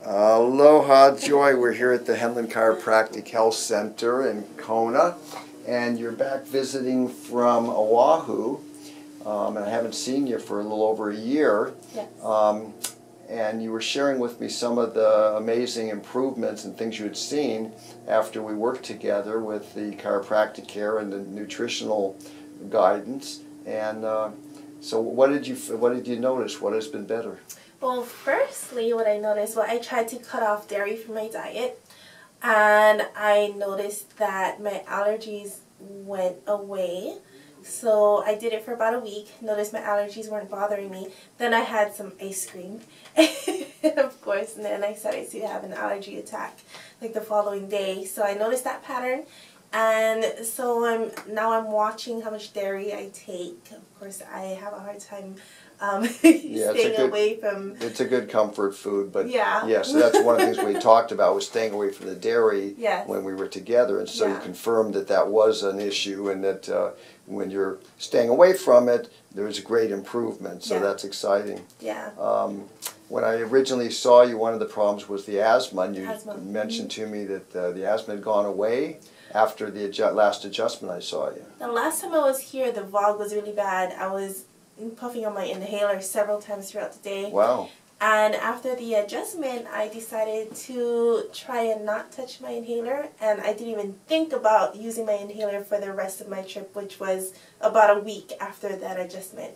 Aloha, Joy. We're here at the Henlon Chiropractic Health Center in Kona, and you're back visiting from Oahu, and I haven't seen you for a little over a year. Yes. And you were sharing with me some of the amazing improvements and things you had seen after we worked together with the chiropractic care and the nutritional guidance. And so, what did you notice? What has been better? Well, firstly, what I noticed, I tried to cut off dairy from my diet, and I noticed that my allergies went away. So I did it for about a week, noticed my allergies weren't bothering me. Then I had some ice cream, of course, and then I started to have an allergy attack like the following day. So I noticed that pattern, and so now I'm watching how much dairy I take. Of course, I have a hard time staying away from... It's a good comfort food, but yeah, so that's one of the things we talked about, was staying away from the dairy when we were together, and so you confirmed that that was an issue, and that when you're staying away from it, there's great improvement, so that's exciting. Yeah. When I originally saw you, one of the problems was the asthma, and you mentioned to me that the asthma had gone away after the last adjustment I saw you. The last time I was here, the fog was really bad. I was puffing on my inhaler several times throughout the day. Wow. And after the adjustment, I decided to try and not touch my inhaler, and I didn't even think about using my inhaler for the rest of my trip, which was about a week after that adjustment.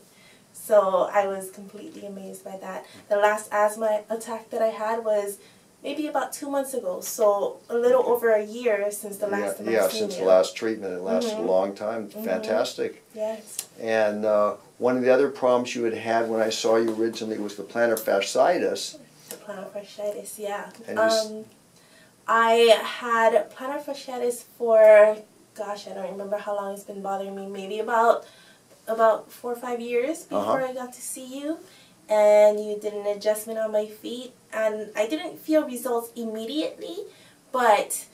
So I was completely amazed by that. The last asthma attack that I had was maybe about 2 months ago, so a little over a year since the last time I've seen since you. the last treatment. It lasted a long time. Fantastic. Yes. And one of the other problems you had when I saw you originally was the plantar fasciitis. The plantar fasciitis, yeah. And I had plantar fasciitis for, gosh, I don't remember how long it's been bothering me. Maybe about 4 or 5 years before I got to see you. And you did an adjustment on my feet, and I didn't feel results immediately, but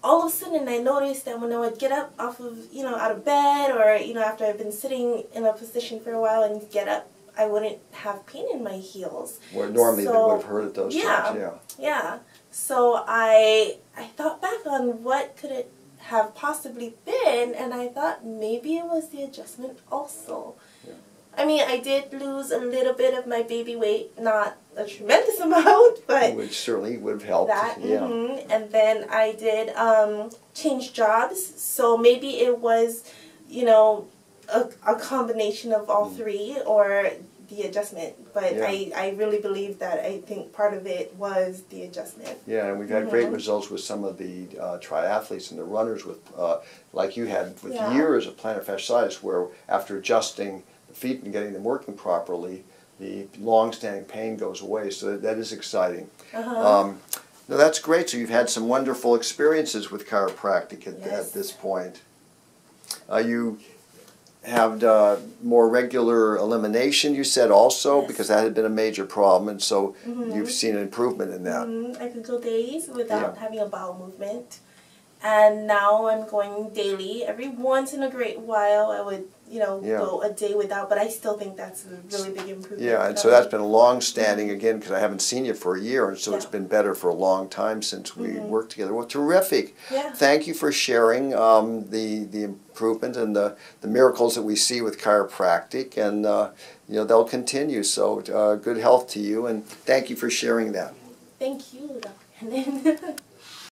all of a sudden I noticed that when I would get up off of, out of bed, or, after I've been sitting in a position for a while and get up, I wouldn't have pain in my heels. Where normally they would have hurt at those times, Yeah. So I thought back on what could it have possibly been, and I thought maybe it was the adjustment also. Yeah. I mean, I did lose a little bit of my baby weight, not a tremendous amount, but... Which certainly would have helped, And then I did change jobs, so maybe it was, a combination of all three, or the adjustment. But I really believe that I think part of it was the adjustment. Yeah, and we've had great results with some of the triathletes and the runners with, like you had, with years of plantar fasciitis, where after adjusting feet and getting them working properly, the long-standing pain goes away. So that is exciting. No, that's great. So you've had some wonderful experiences with chiropractic at this point. You have more regular elimination, you said, also, because that had been a major problem, and so you've seen an improvement in that. I could go days without having a bowel movement. And now I'm going daily. Every once in a great while I would, go a day without, but I still think that's a really big improvement. Yeah, and so that's been long-standing, again, because I haven't seen you for a year, and so it's been better for a long time since we worked together. Well, terrific. Yeah. Thank you for sharing the improvement and the miracles that we see with chiropractic, and they'll continue. So good health to you, and thank you for sharing that. Thank you, Dr. Hennon.